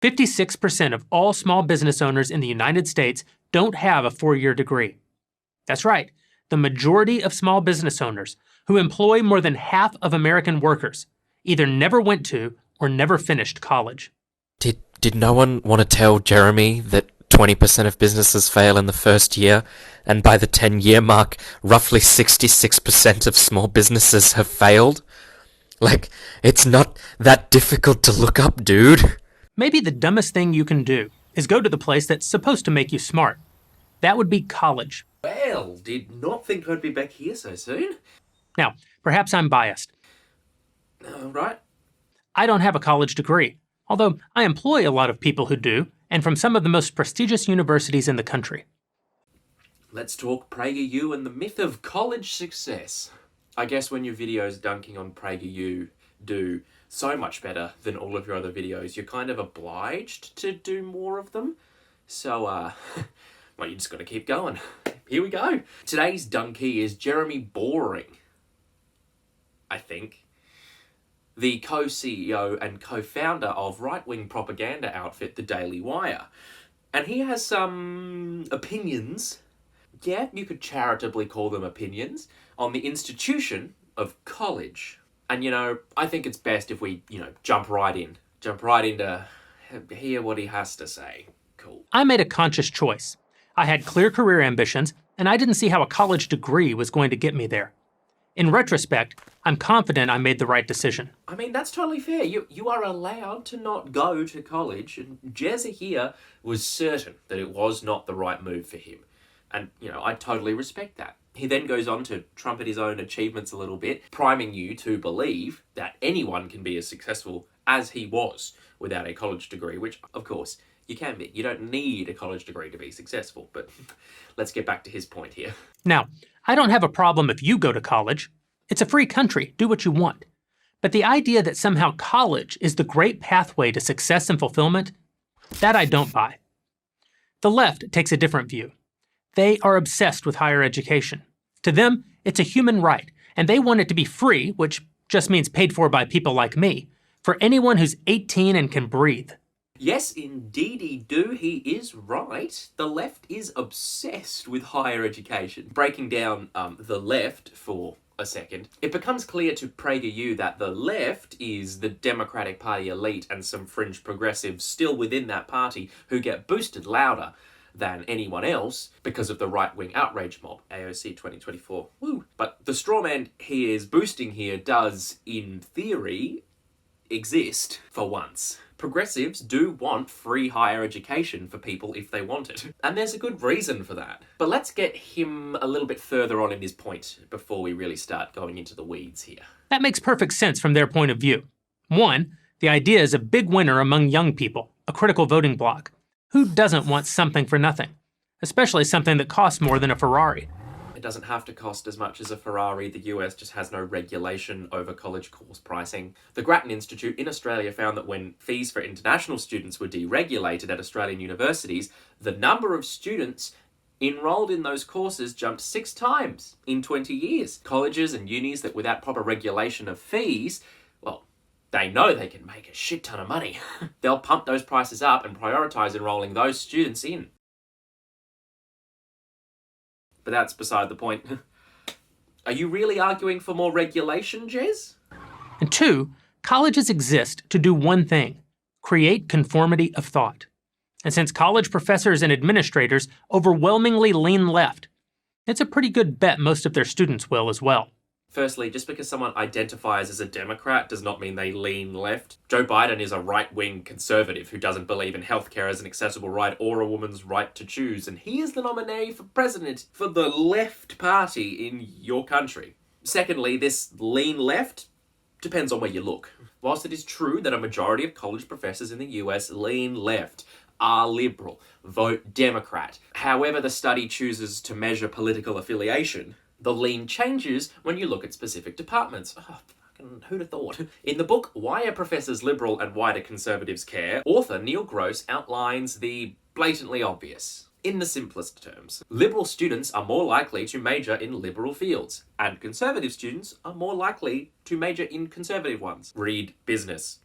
56% of all small business owners in the United States don't have a 4-year degree. That's right, the majority of small business owners, who employ more than half of American workers, either never went to or never finished college. Did no one want to tell Jeremy that 20% of businesses fail in the first year, and by the 10-year mark, roughly 66% of small businesses have failed? Like, it's not that difficult to look up, dude. Maybe the dumbest thing you can do is go to the place that's supposed to make you smart. That would be college. Well, did not think I'd be back here so soon. Now, perhaps I'm biased. Right. I don't have a college degree, although I employ a lot of people who do, and from some of the most prestigious universities in the country. Let's talk PragerU and the myth of college success. I guess when your videos dunking on PragerU do so much better than all of your other videos, you're kind of obliged to do more of them. So, well, you just gotta keep going. Here we go. Today's donkey is Jeremy Boring, I think. The co-CEO and co-founder of right-wing propaganda outfit, The Daily Wire. And he has some opinions, yeah, you could charitably call them opinions, on the institution of college. And, I think it's best if we, jump right in to hear what he has to say. Cool. I made a conscious choice. I had clear career ambitions, and I didn't see how a college degree was going to get me there. In retrospect, I'm confident I made the right decision. I mean, that's totally fair. You are allowed to not go to college, and Jezza here was certain that it was not the right move for him. And, I totally respect that. He then goes on to trumpet his own achievements a little bit, priming you to believe that anyone can be as successful as he was without a college degree, which, of course, you can be. You don't need a college degree to be successful, but let's get back to his point here. Now, I don't have a problem if you go to college. It's a free country, do what you want. But the idea that somehow college is the great pathway to success and fulfillment, that I don't buy. The left takes a different view. They are obsessed with higher education. To them, it's a human right, and they want it to be free, which just means paid for by people like me, for anyone who's 18 and can breathe. Yes, indeedy do. He is right. The left is obsessed with higher education. Breaking down the left for a second, it becomes clear to PragerU that the left is the Democratic Party elite and some fringe progressives still within that party who get boosted louder than anyone else because of the right-wing outrage mob, AOC 2024. Woo! But the straw man he is boosting here does, in theory, exist for once. Progressives do want free higher education for people if they want it. And there's a good reason for that. But let's get him a little bit further on in his point before we really start going into the weeds here. That makes perfect sense from their point of view. One, the idea is a big winner among young people, a critical voting bloc. Who doesn't want something for nothing? Especially something that costs more than a Ferrari. It doesn't have to cost as much as a Ferrari. The US just has no regulation over college course pricing. The Grattan Institute in Australia found that when fees for international students were deregulated at Australian universities, the number of students enrolled in those courses jumped 6 times in 20 years. Colleges and unis that without proper regulation of fees, well, they know they can make a shit ton of money. They'll pump those prices up and prioritise enrolling those students in. But that's beside the point. Are you really arguing for more regulation, Jez? And two, colleges exist to do one thing: create conformity of thought. And since college professors and administrators overwhelmingly lean left, it's a pretty good bet most of their students will as well. Firstly, just because someone identifies as a Democrat does not mean they lean left. Joe Biden is a right-wing conservative who doesn't believe in healthcare as an accessible right or a woman's right to choose, and he is the nominee for president for the left party in your country. Secondly, this lean left depends on where you look. Whilst it is true that a majority of college professors in the US lean left, are liberal, vote Democrat, however the study chooses to measure political affiliation, the lean changes when you look at specific departments. Oh, fucking who'd have thought? In the book, Why Are Professors Liberal and Why Do Conservatives Care?, author Neil Gross outlines the blatantly obvious. In the simplest terms, liberal students are more likely to major in liberal fields, and conservative students are more likely to major in conservative ones. Read business,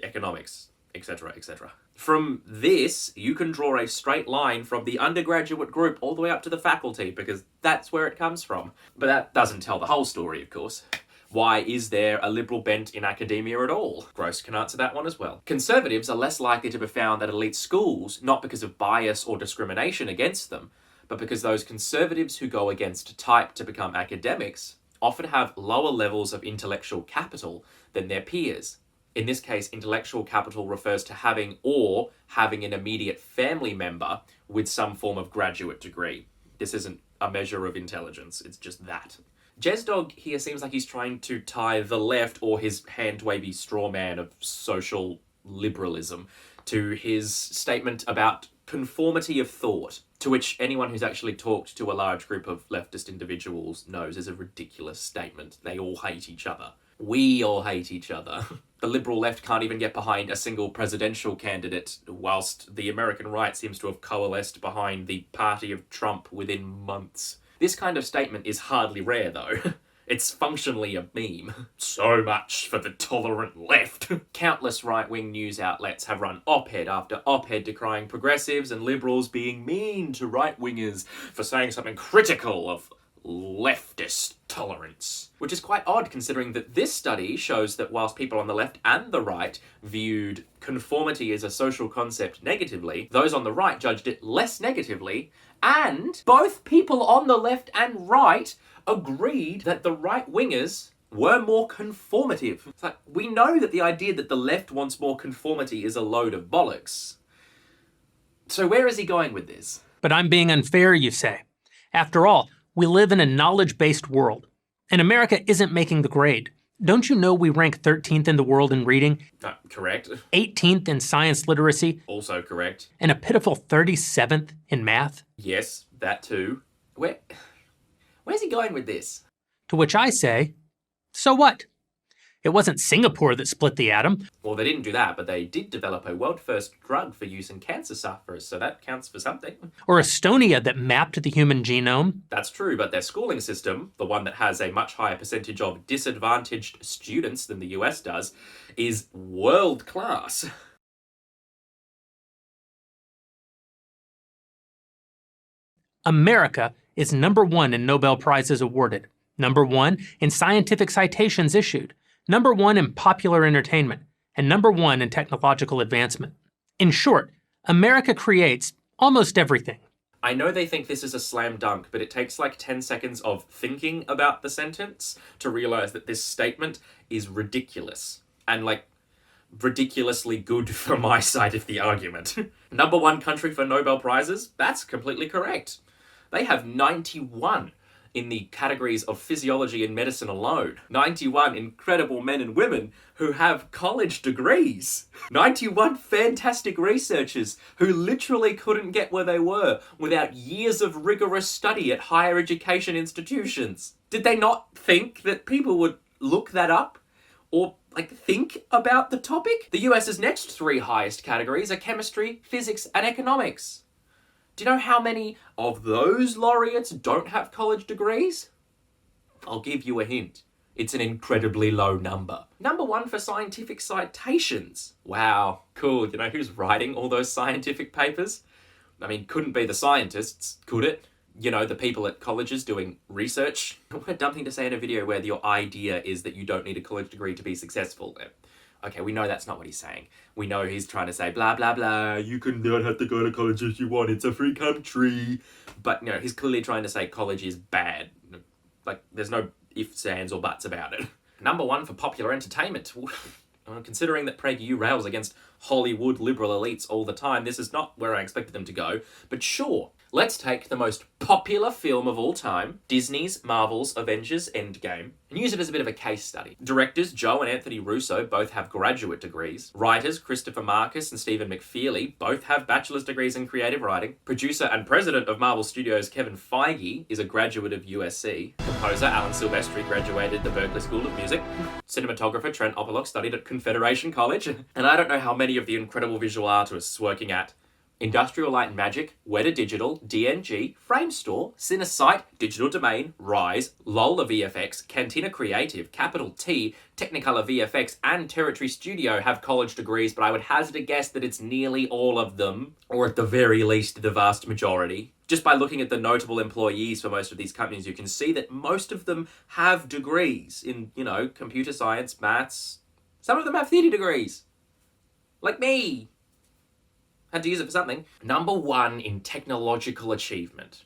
economics, etc., etc. From this, you can draw a straight line from the undergraduate group all the way up to the faculty, because that's where it comes from. But that doesn't tell the whole story, of course. Why is there a liberal bent in academia at all? Gross can answer that one as well. Conservatives are less likely to be found at elite schools, not because of bias or discrimination against them, but because those conservatives who go against type to become academics often have lower levels of intellectual capital than their peers. In this case, intellectual capital refers to having an immediate family member with some form of graduate degree. This isn't a measure of intelligence, it's just that. Jesdog here seems like he's trying to tie the left, or his hand-wavy straw man of social liberalism, to his statement about conformity of thought, to which anyone who's actually talked to a large group of leftist individuals knows is a ridiculous statement. They all hate each other. We all hate each other. The liberal left can't even get behind a single presidential candidate, whilst the American right seems to have coalesced behind the party of Trump within months. This kind of statement is hardly rare, though. It's functionally a meme. So much for the tolerant left. Countless right-wing news outlets have run op-ed after op-ed decrying progressives and liberals being mean to right-wingers for saying something critical of leftist tolerance. Which is quite odd, considering that this study shows that whilst people on the left and the right viewed conformity as a social concept negatively, those on the right judged it less negatively, and both people on the left and right agreed that the right-wingers were more conformative. It's like, we know that the idea that the left wants more conformity is a load of bollocks. So where is he going with this? But I'm being unfair, you say. After all, we live in a knowledge-based world, and America isn't making the grade. Don't you know we rank 13th in the world in reading? Correct. 18th in science literacy? Also correct. And a pitiful 37th in math? Yes, that too. Where's he going with this? To which I say, so what? It wasn't Singapore that split the atom. Well, they didn't do that, but they did develop a world-first drug for use in cancer sufferers, so that counts for something. Or Estonia that mapped the human genome. That's true, but their schooling system, the one that has a much higher percentage of disadvantaged students than the US does, is world-class. America is number 1 in Nobel Prizes awarded, number 1 in scientific citations issued, number 1 in popular entertainment, and number 1 in technological advancement. In short, America creates almost everything. I know they think this is a slam dunk, but it takes like 10 seconds of thinking about the sentence to realize that this statement is ridiculous. And ridiculously good for my side of the argument. Number 1 country for Nobel Prizes? That's completely correct. They have 91 in the categories of physiology and medicine alone. 91 incredible men and women who have college degrees. 91 fantastic researchers who literally couldn't get where they were without years of rigorous study at higher education institutions. Did they not think that people would look that up? Or think about the topic? The US's next 3 highest categories are chemistry, physics, and economics. Do you know how many of those laureates don't have college degrees? I'll give you a hint. It's an incredibly low number. Number 1 for scientific citations. Wow, cool. You know who's writing all those scientific papers? I mean, couldn't be the scientists, could it? You know, the people at colleges doing research. What a dumb thing to say in a video where your idea is that you don't need a college degree to be successful. Okay, we know that's not what he's saying. We know he's trying to say, blah, blah, blah, you can not have to go to college if you want, it's a free country. But, he's clearly trying to say college is bad. There's no ifs, ands, or buts about it. Number 1 for popular entertainment. Considering that PragerU rails against Hollywood liberal elites all the time, this is not where I expected them to go. But sure, let's take the most popular film of all time, Disney's Marvel's Avengers Endgame, and use it as a bit of a case study. Directors Joe and Anthony Russo both have graduate degrees. Writers Christopher Marcus and Stephen McFeely both have bachelor's degrees in creative writing. Producer and president of Marvel Studios Kevin Feige is a graduate of USC. Composer Alan Silvestri graduated the Berklee School of Music. Cinematographer Trent Opperlock studied at Confederation College. And I don't know how many of the incredible visual artists working at Industrial Light and Magic, Weta Digital, DNG, Framestore, Cinesight, Digital Domain, Rise, Lola VFX, Cantina Creative, Capital T, Technicolor VFX, and Territory Studio have college degrees, but I would hazard a guess that it's nearly all of them, or at the very least, the vast majority. Just by looking at the notable employees for most of these companies, you can see that most of them have degrees in, computer science, maths. Some of them have theatre degrees. Like me. Had to use it for something. Number 1 in technological achievement.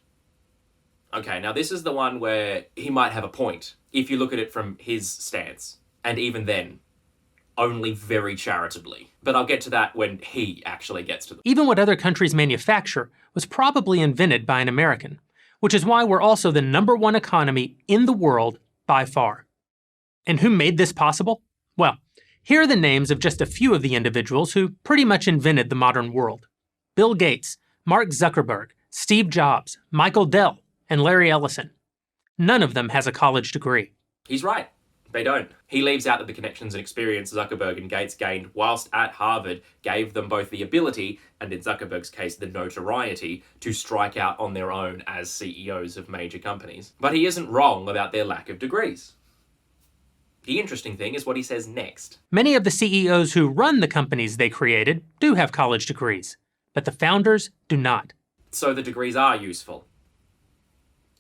Okay, now this is the one where he might have a point, if you look at it from his stance. And even then, only very charitably. But I'll get to that when he actually gets to them. Even what other countries manufacture was probably invented by an American, which is why we're also the #1 economy in the world by far. And who made this possible? Well, here are the names of just a few of the individuals who pretty much invented the modern world. Bill Gates, Mark Zuckerberg, Steve Jobs, Michael Dell, and Larry Ellison. None of them has a college degree. He's right. They don't. He leaves out that the connections and experience Zuckerberg and Gates gained whilst at Harvard gave them both the ability, and in Zuckerberg's case, the notoriety, to strike out on their own as CEOs of major companies. But he isn't wrong about their lack of degrees. The interesting thing is what he says next. Many of the CEOs who run the companies they created do have college degrees, but the founders do not. So the degrees are useful.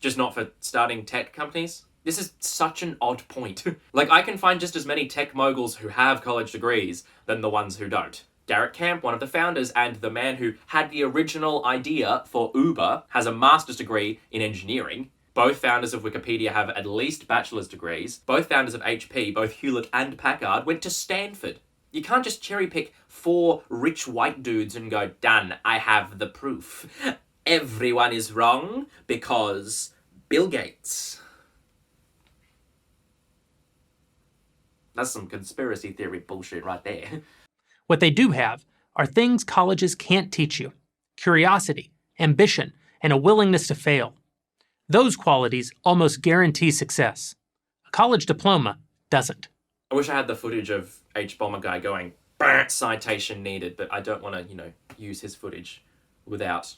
Just not for starting tech companies? This is such an odd point. Like, I can find just as many tech moguls who have college degrees than the ones who don't. Garrett Camp, one of the founders and the man who had the original idea for Uber, has a master's degree in engineering. Both founders of Wikipedia have at least bachelor's degrees. Both founders of HP, both Hewlett and Packard, went to Stanford. You can't just cherry pick 4 rich white dudes and go, done, I have the proof. Everyone is wrong because Bill Gates. That's some conspiracy theory bullshit right there. What they do have are things colleges can't teach you: curiosity, ambition, and a willingness to fail. Those qualities almost guarantee success. A college diploma doesn't. I wish I had the footage of H. Bomber Guy going, "Brr, citation needed," but I don't want to, use his footage without,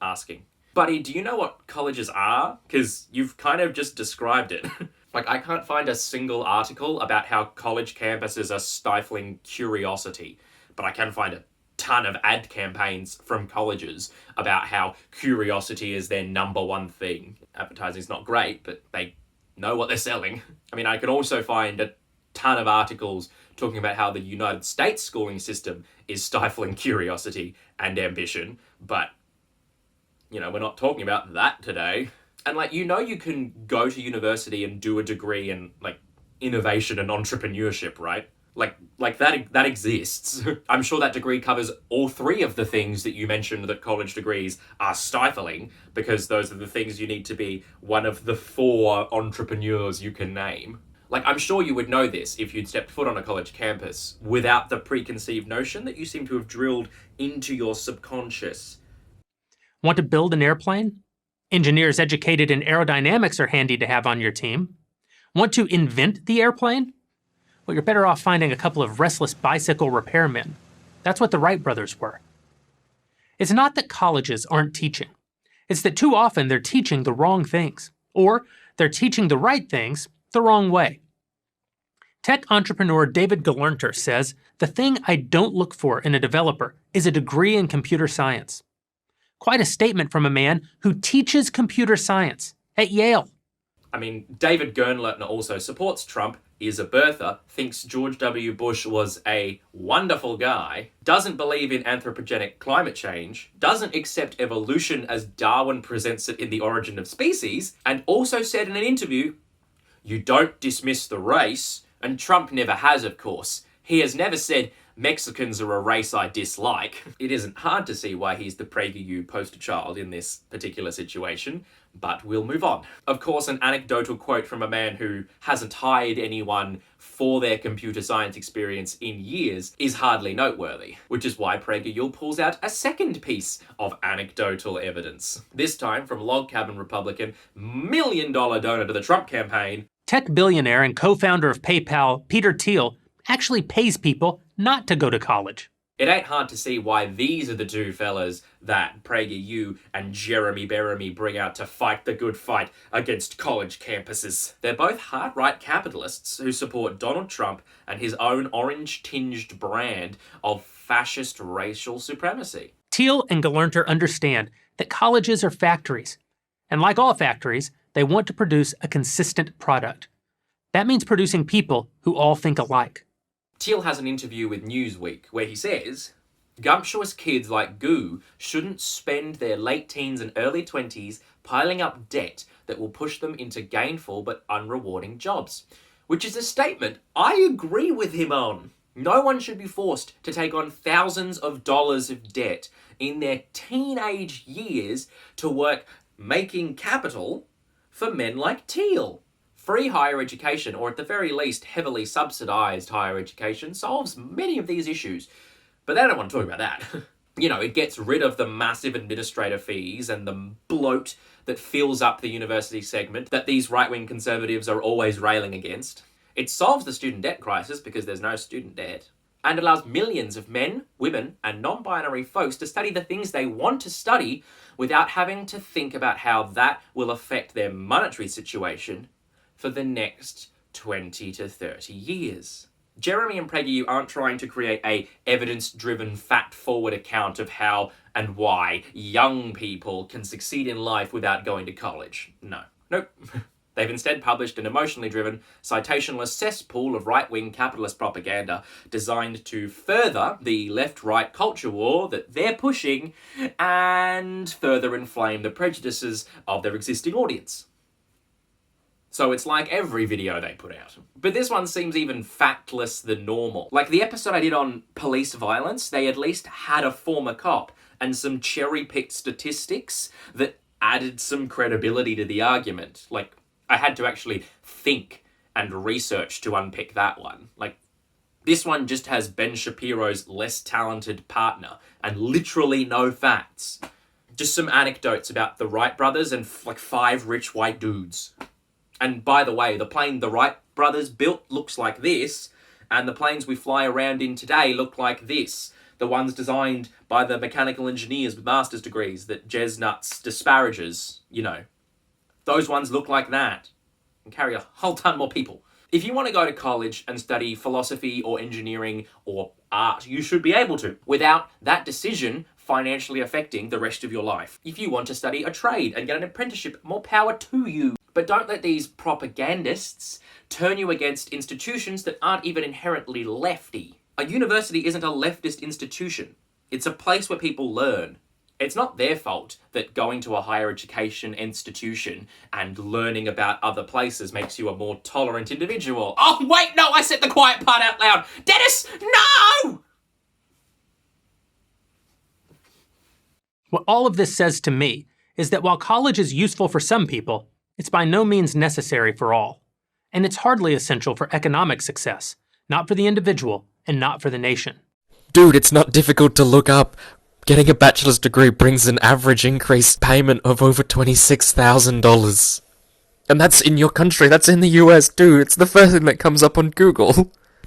asking. Buddy, do you know what colleges are? Because you've kind of just described it. Like, I can't find a single article about how college campuses are stifling curiosity, but I can find a ton of ad campaigns from colleges about how curiosity is their #1 thing. Advertising's not great, but they know what they're selling. I mean, I can also find a ton of articles talking about how the United States schooling system is stifling curiosity and ambition, but, we're not talking about that today. And, you can go to university and do a degree in, innovation and entrepreneurship, right? Like that exists. I'm sure that degree covers all 3 of the things that you mentioned that college degrees are stifling, because those are the things you need to be one of the 4 entrepreneurs you can name. I'm sure you would know this if you'd stepped foot on a college campus without the preconceived notion that you seem to have drilled into your subconscious. Want to build an airplane? Engineers educated in aerodynamics are handy to have on your team. Want to invent the airplane? Well, you're better off finding a couple of restless bicycle repairmen. That's what the Wright brothers were. It's not that colleges aren't teaching. It's that too often they're teaching the wrong things, or they're teaching the right things the wrong way. Tech entrepreneur David Gelernter says, "The thing I don't look for in a developer is a degree in computer science." Quite a statement from a man who teaches computer science at Yale. I mean, David Gernlertner also supports Trump, is a birther, thinks George W. Bush was a wonderful guy, doesn't believe in anthropogenic climate change, doesn't accept evolution as Darwin presents it in The Origin of Species, and also said in an interview, "You don't dismiss the race," and Trump never has, of course. He has never said, "Mexicans are a race I dislike." It isn't hard to see why he's the PragerU poster child in this particular situation, but we'll move on. Of course, an anecdotal quote from a man who hasn't hired anyone for their computer science experience in years is hardly noteworthy, which is why PragerU pulls out a second piece of anecdotal evidence. This time from Log Cabin Republican, $1 million donor to the Trump campaign. Tech billionaire and co-founder of PayPal, Peter Thiel, actually pays people not to go to college. It ain't hard to see why these are the two fellas that PragerU and Jeremy Beremy bring out to fight the good fight against college campuses. They're both hard-right capitalists who support Donald Trump and his own orange-tinged brand of fascist racial supremacy. Thiel and Gelernter understand that colleges are factories, and like all factories, they want to produce a consistent product. That means producing people who all think alike. Thiel has an interview with Newsweek where he says, "Gumptuous kids like Goo shouldn't spend their late teens and early 20s piling up debt that will push them into gainful but unrewarding jobs." Which is a statement I agree with him on. No one should be forced to take on thousands of dollars of debt in their teenage years to work making capital for men like Thiel. Free higher education, or at the very least heavily subsidised higher education, solves many of these issues. But they don't want to talk about that. You know, it gets rid of the massive administrative fees and the bloat that fills up the university segment that these right-wing conservatives are always railing against. It solves the student debt crisis because there's no student debt. And allows millions of men, women, and non-binary folks to study the things they want to study without having to think about how that will affect their monetary situation for the next 20 to 30 years. Jeremy and PragerU aren't trying to create a evidence-driven, fact-forward account of how and why young people can succeed in life without going to college. No. Nope. They've instead published an emotionally driven, citationless cesspool of right-wing capitalist propaganda designed to further the left-right culture war that they're pushing and further inflame the prejudices of their existing audience. So it's like every video they put out. But this one seems even factless than normal. Like the episode I did on police violence, they at least had a former cop and some cherry-picked statistics that added some credibility to the argument. Like, I had to actually think and research to unpick that one. Like, this one just has Ben Shapiro's less talented partner and literally no facts. Just some anecdotes about the Wright brothers and like 5 rich white dudes. And by the way, the plane the Wright brothers built looks like this, and the planes we fly around in today look like this. The ones designed by the mechanical engineers with master's degrees that Jez Nuts disparages, you know. Those ones look like that and carry a whole ton more people. If you want to go to college and study philosophy or engineering or art, you should be able to, without that decision financially affecting the rest of your life. If you want to study a trade and get an apprenticeship, more power to you. But don't let these propagandists turn you against institutions that aren't even inherently lefty. A university isn't a leftist institution. It's a place where people learn. It's not their fault that going to a higher education institution and learning about other places makes you a more tolerant individual. Oh, wait, no, I said the quiet part out loud. Dennis, no! What all of this says to me is that while college is useful for some people, it's by no means necessary for all. And it's hardly essential for economic success, not for the individual and not for the nation. Dude, it's not difficult to look up. Getting a bachelor's degree brings an average increase payment of over $26,000. And that's in your country, that's in the US, dude. It's the first thing that comes up on Google.